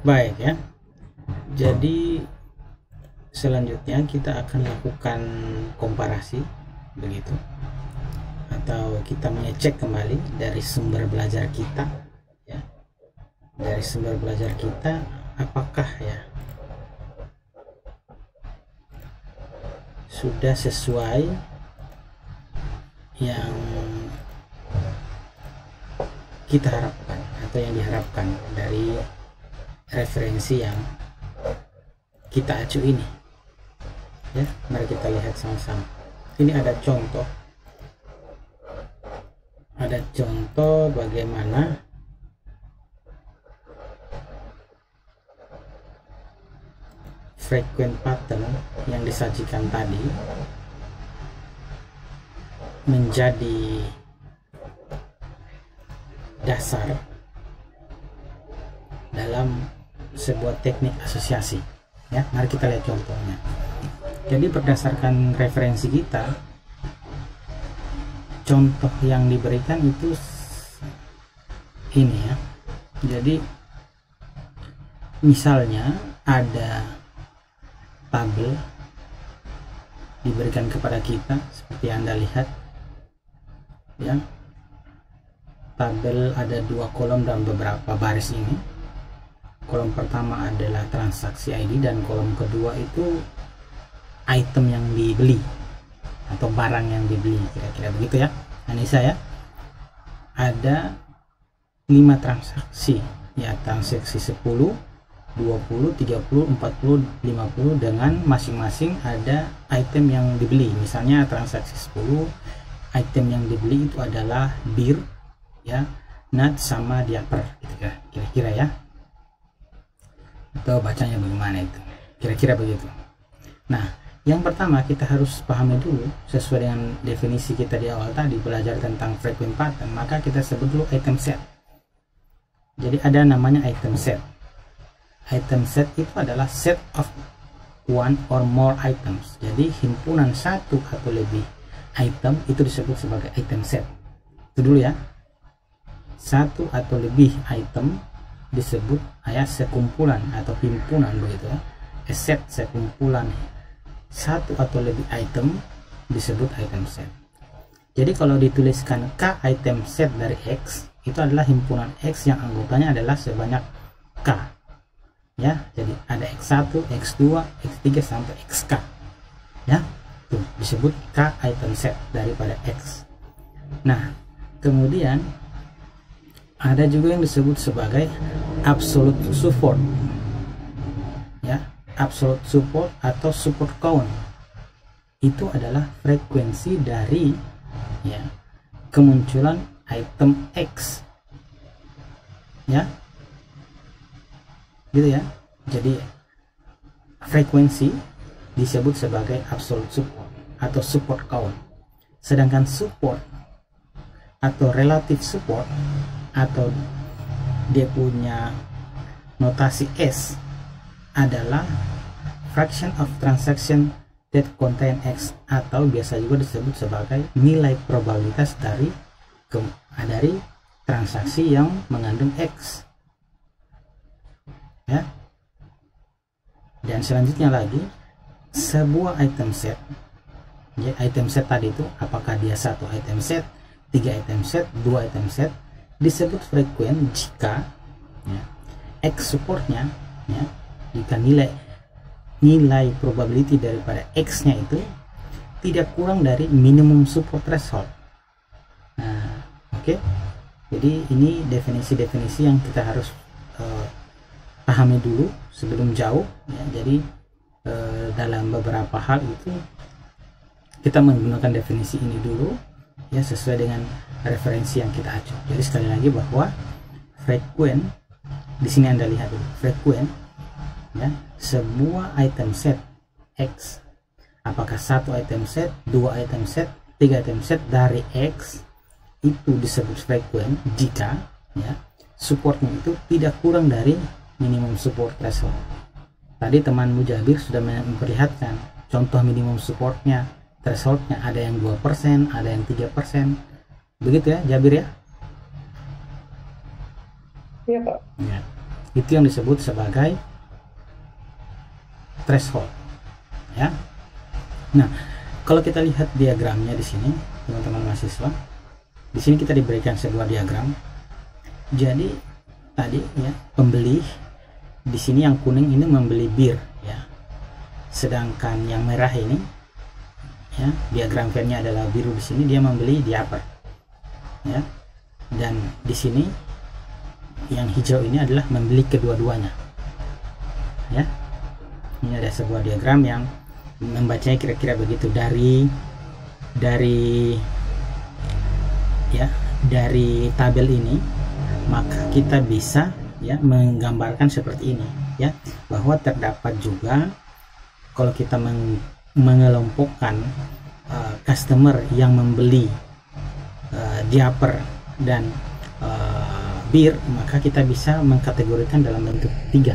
Baik ya. Jadi selanjutnya kita akan lakukan komparasi begitu, atau kita mengecek kembali dari sumber belajar kita ya. Dari sumber belajar kita apakah ya sudah sesuai yang kita harapkan atau yang diharapkan dari referensi yang kita acu ini ya. Mari kita lihat sama-sama. Ini ada contoh bagaimana frequent pattern yang disajikan tadi menjadi dasar dalam sebuah teknik asosiasi ya. Mari kita lihat contohnya. Jadi berdasarkan referensi kita, contoh yang diberikan itu ini ya. Jadi misalnya ada tabel diberikan kepada kita seperti Anda lihat ya. Tabel ada 2 kolom dan beberapa baris ini. Kolom pertama adalah transaksi ID dan kolom kedua itu item yang dibeli atau barang yang dibeli, kira-kira begitu ya. Nah, ini saya ada 5 transaksi ya, transaksi 10, 20, 30, 40, 50 dengan masing-masing ada item yang dibeli. Misalnya transaksi 10, item yang dibeli itu adalah bir ya, nut sama diaper gitu ya, kira-kira ya. Atau bacanya bagaimana itu, kira-kira begitu. Nah, yang pertama kita harus pahami dulu sesuai dengan definisi kita di awal tadi belajar tentang frequent pattern, maka kita sebut dulu item set. Jadi ada namanya item set. Item set itu adalah set of one or more items. Jadi himpunan satu atau lebih item itu disebut sebagai item set. Itu dulu ya. Satu atau lebih item disebut sekumpulan atau himpunan begitu ya. A set, sekumpulan satu atau lebih item disebut item set. Jadi kalau dituliskan K item set dari X, itu adalah himpunan X yang anggotanya adalah sebanyak K ya. Jadi ada X1, X2, X3 sampai XK ya. Tuh disebut K item set daripada X. Nah, kemudian ada juga yang disebut sebagai absolute support ya. Absolute support atau support count itu adalah frekuensi dari ya kemunculan item X ya, gitu ya. Jadi frekuensi disebut sebagai absolute support atau support count, sedangkan support atau relative support atau dia punya notasi S adalah fraction of transaction that contain X, atau biasa juga disebut sebagai nilai probabilitas dari transaksi yang mengandung X ya. Dan selanjutnya lagi sebuah item set ya, item set tadi itu apakah dia satu item set, 3 item set, 2 item set, disebut frekuen jika ya, X supportnya ya, jika nilai probability daripada X nya itu tidak kurang dari minimum support threshold. Nah, oke. Jadi ini definisi-definisi yang kita harus pahami dulu sebelum jauh ya. Jadi dalam beberapa hal itu kita menggunakan definisi ini dulu ya, sesuai dengan referensi yang kita acu. Jadi sekali lagi bahwa frekuen di sini Anda lihat dulu, frekuen ya, sebuah item set X, apakah satu item set, 2 item set, 3 item set dari X, itu disebut frekuen jika ya supportnya itu tidak kurang dari minimum support threshold. Tadi teman Mujabir sudah memperlihatkan contoh minimum supportnya, thresholdnya ada yang 2%, ada yang 3%, begitu ya Jabir ya? Iya Pak. Ya. Itu yang disebut sebagai threshold, ya. Nah, kalau kita lihat diagramnya di sini, teman-teman mahasiswa, di sini kita diberikan sebuah diagram. Jadi tadi ya, pembeli di sini yang kuning ini membeli bir, ya. Sedangkan yang merah ini, ya, diagram fairnya adalah biru, di sini dia membeli di upper, ya. Dan di sini yang hijau ini adalah membeli kedua-duanya, ya. Ini ada sebuah diagram yang membacanya kira-kira begitu dari tabel ini, maka kita bisa ya menggambarkan seperti ini, ya, bahwa terdapat juga kalau kita mengelompokkan customer yang membeli diaper dan bir, maka kita bisa mengkategorikan dalam bentuk 3.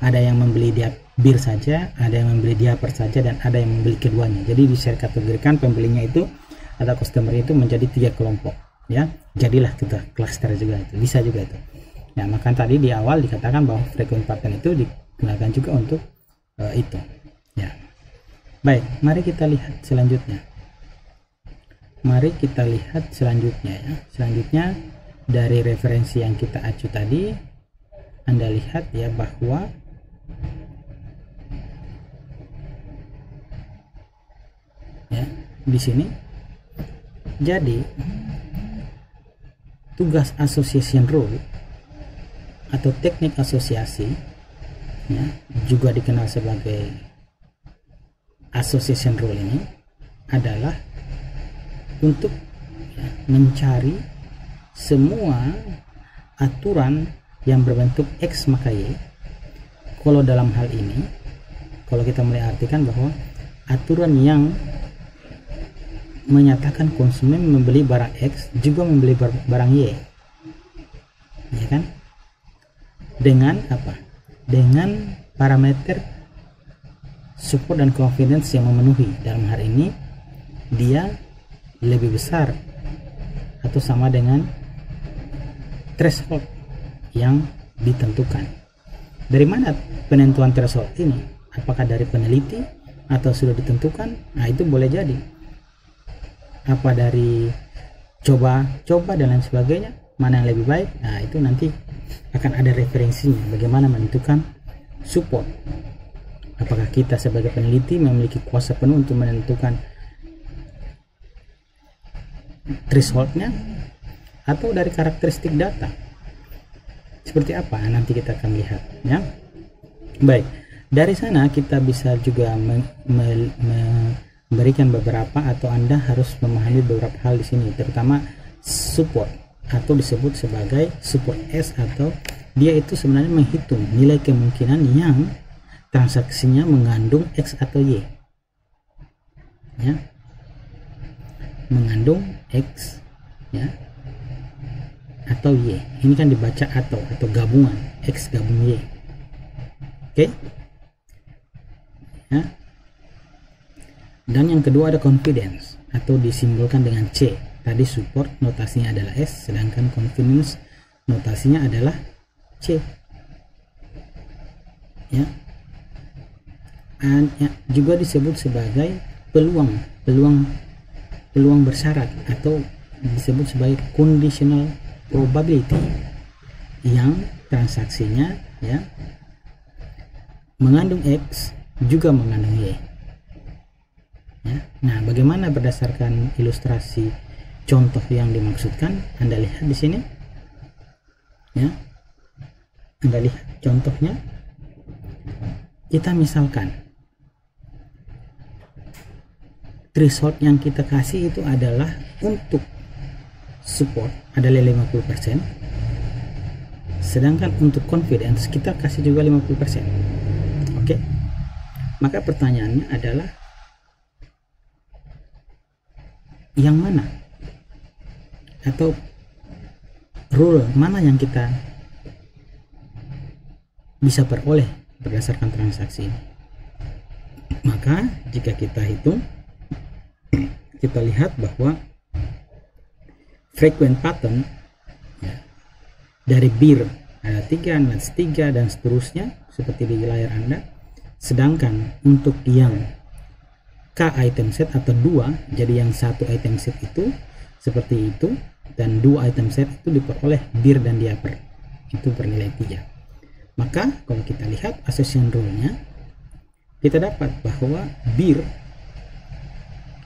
Ada yang membeli bir saja, ada yang membeli diaper saja, dan ada yang membeli keduanya. Jadi bisa kategorikan pembelinya itu atau customer itu menjadi 3 kelompok, ya. Jadilah kita cluster juga, itu bisa juga itu. Ya, maka tadi di awal dikatakan bahwa frequent pattern itu digunakan juga untuk itu, ya. Baik, mari kita lihat selanjutnya. Ya. Selanjutnya dari referensi yang kita acu tadi, Anda lihat ya bahwa ya di sini jadi tugas association rule atau teknik asosiasi, ya, juga dikenal sebagai association rule, ini adalah untuk ya, mencari semua aturan yang berbentuk X maka Y. Kalau dalam hal ini, kalau kita mulai artikan bahwa aturan yang menyatakan konsumen membeli barang X juga membeli barang Y, ya kan? Dengan apa? Dengan parameter support dan confidence yang memenuhi. Dalam hal ini dia lebih besar atau sama dengan threshold yang ditentukan. Dari mana penentuan threshold ini? Apakah dari peneliti atau sudah ditentukan? Nah, itu boleh jadi. Apa dari coba dan lain sebagainya, mana yang lebih baik? Nah, itu nanti akan ada referensinya bagaimana menentukan support. Apakah kita sebagai peneliti memiliki kuasa penuh untuk menentukan thresholdnya, atau dari karakteristik data seperti apa? Nanti kita akan lihat, ya. Baik, dari sana kita bisa juga memberikan beberapa, atau Anda harus memahami beberapa hal di sini, terutama support atau disebut sebagai support S, atau dia itu sebenarnya menghitung nilai kemungkinan yang transaksinya mengandung X atau Y, ya, mengandung X, ya, atau Y. Ini kan dibaca atau gabungan X gabung Y. Oke, ya. Dan yang kedua ada confidence, atau disimbolkan dengan C. Tadi support notasinya adalah S, sedangkan confidence notasinya adalah C, ya. Dan ya, juga disebut sebagai peluang bersyarat, atau disebut sebagai conditional probability, yang transaksinya ya mengandung X juga mengandung Y, ya. Nah, bagaimana berdasarkan ilustrasi contoh yang dimaksudkan? Anda lihat di sini, ya. Anda lihat contohnya. Kita misalkan threshold yang kita kasih itu adalah untuk support adalah 50%, sedangkan untuk confidence kita kasih juga 50%. Oke, maka pertanyaannya adalah yang mana, atau rule mana yang kita bisa peroleh berdasarkan transaksi ini? Maka jika kita hitung, kita lihat bahwa frequent pattern, ya, dari bir ada 3, nilai 3 dan seterusnya seperti di layar Anda. Sedangkan untuk yang K item set atau 2, jadi yang satu item set itu seperti itu, dan 2 item set itu diperoleh bir dan diaper, itu bernilai 3. Maka kalau kita lihat association rule-nya, kita dapat bahwa bir,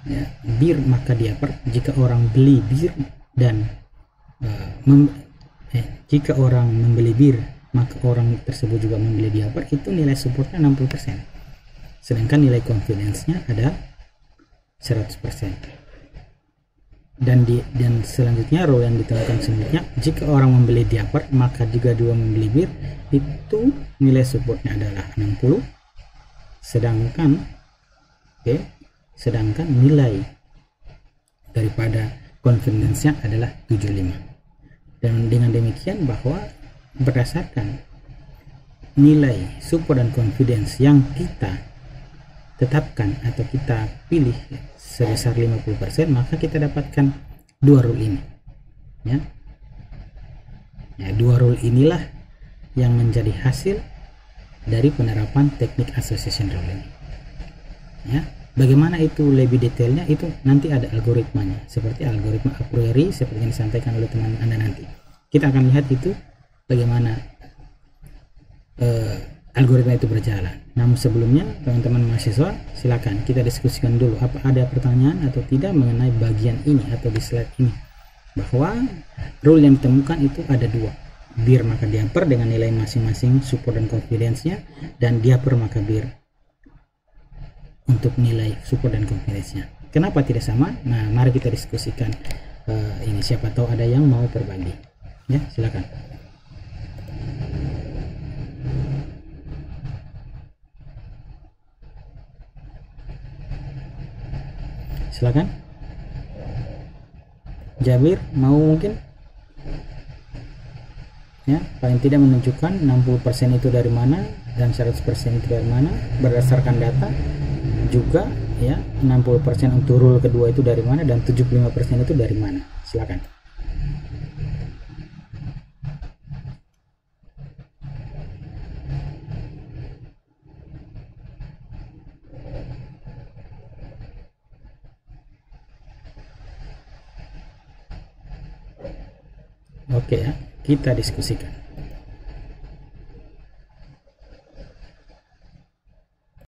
ya, bir maka diaper, jika orang beli bir dan jika orang membeli bir maka orang tersebut juga membeli diaper, itu nilai supportnya 60%, sedangkan nilai confidence-nya ada 100%. Dan selanjutnya rule yang ditemukan selanjutnya, jika orang membeli diaper maka juga dua membeli bir, itu nilai supportnya adalah 60, sedangkan nilai daripada confidence-nya adalah 75. Dan dengan demikian bahwa berdasarkan nilai support dan confidence yang kita tetapkan atau kita pilih sebesar 50%, maka kita dapatkan dua rule ini, ya. Dua rule inilah yang menjadi hasil dari penerapan teknik association rule ini, ya. Bagaimana itu lebih detailnya, itu nanti ada algoritmanya, seperti algoritma a priori seperti yang disampaikan oleh teman Anda nanti. Kita akan lihat itu bagaimana algoritma itu berjalan. Namun sebelumnya, teman-teman mahasiswa, silakan kita diskusikan dulu apa ada pertanyaan atau tidak mengenai bagian ini atau di slide ini, bahwa rule yang ditemukan itu ada dua, bir maka diaper dengan nilai masing-masing support dan confidence-nya, dan diaper maka bir untuk nilai support dan confidence-nya. Kenapa tidak sama? Nah, mari kita diskusikan ini, siapa tahu ada yang mau berbagi. Ya, silakan. Silakan. Jabir mau mungkin? Ya, paling tidak menunjukkan 60% itu dari mana dan 100% itu dari mana berdasarkan data. Juga ya, 60% untuk rule kedua itu dari mana dan 75% itu dari mana. Silakan. Oke ya, kita diskusikan.